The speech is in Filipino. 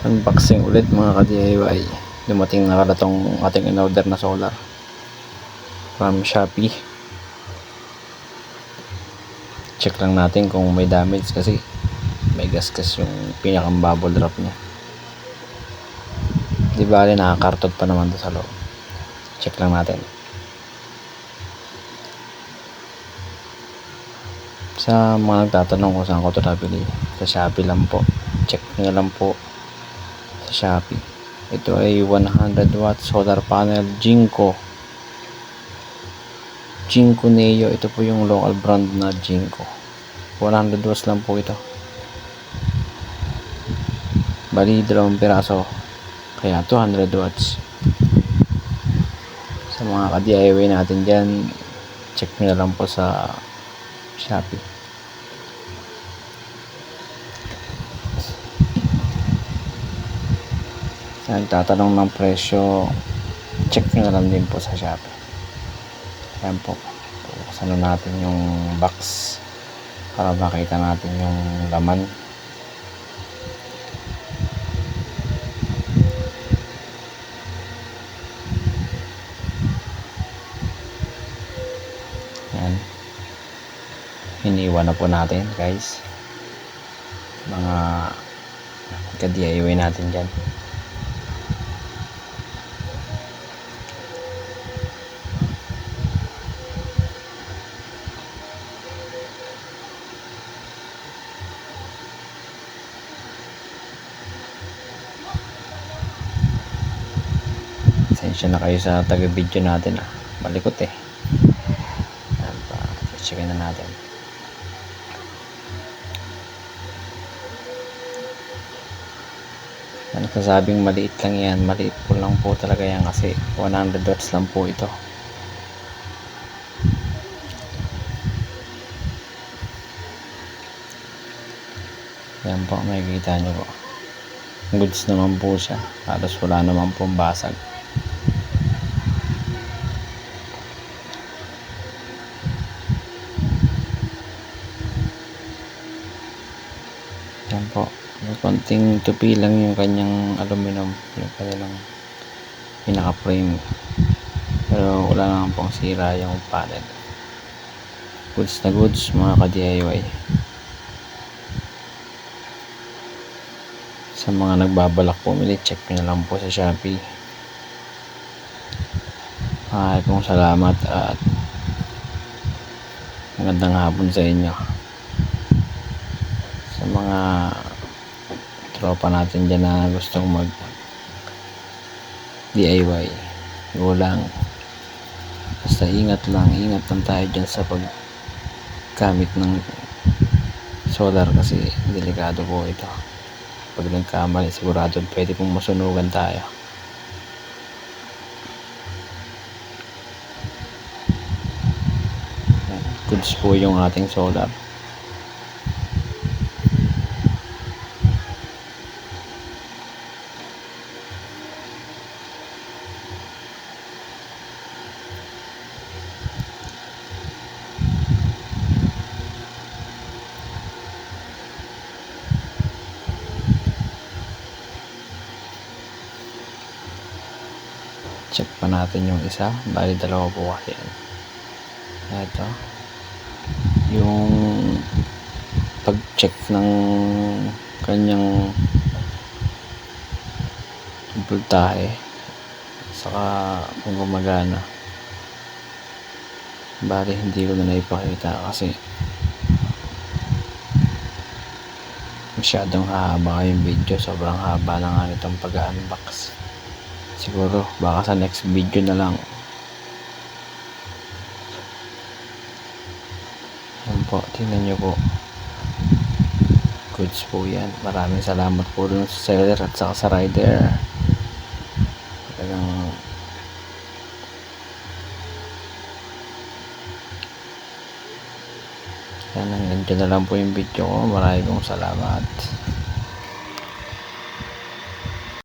Unboxing ulit mga ka-DIY. Dumating na pala tong ating in-order na solar from Shopee. Check lang natin kung may damage kasi may gasgas yung pinakang bubble wrap nya. Di bali nakakartot pa naman to sa loob. Check lang natin. Sa mga nagtatanong kung saan ko ito nabili, sa Shopee lang po. Check nyo lang po sa Shopee. Ito ay 100 watt solar panel Jinko Neo. Ito po yung local brand na Jinko. 100 watts lang po ito. Bali 2 piraso, kaya 200 watts. Sa mga ka-DIY natin dyan, check nyo na lang po sa Shopee. Sa nagtatanong ng presyo, check nyo na lang din po sa Shopee. Ayan po, buksan na natin yung box para makita natin yung laman. Ayan, hiniwa na po natin guys, mga ka-DIY natin dyan. Pasensya na kayo sa taga-video natin, malikot eh. Ayan pa, checkin na natin. Ano sasabing maliit lang yan, maliit po lang po talaga yan kasi 100 watts lang po ito. Yan po, makikita nyo po, goods naman po siya, halos wala naman pong basag. Yan po, may konting tupi lang yung kanyang aluminum, yung kanilang pinaka frame, pero wala naman pong sira yung panel. Goods na goods mga ka-DIY. Sa mga nagbabalak pumili, check nyo na lang po sa Shopee. Pong salamat at magandang hapon sa inyo. Sa mga tropa natin dyan na gustong mag DIY, go lang, basta ingat lang tayo dyan sa paggamit ng solar kasi delikado po ito. Pag nagkamali, sigurado pwede pong masunugan tayo. Goods po yung ating solar. Check pa natin yung isa, bali dalawa po kasi yan. Ito yung pag-check ng kanyang voltahe saka kung gumagana. Bali hindi ko na naipakita kasi masyadong haba yung video, sobrang haba na nga itong pag-unbox. Siguro baka sa next video na lang. Yan po, tingnan nyo po, goods po yan. Maraming salamat po dun sa seller at saka sa rider. Talagang yan, hanggang dyan na lang po yung video ko. Maraming salamat.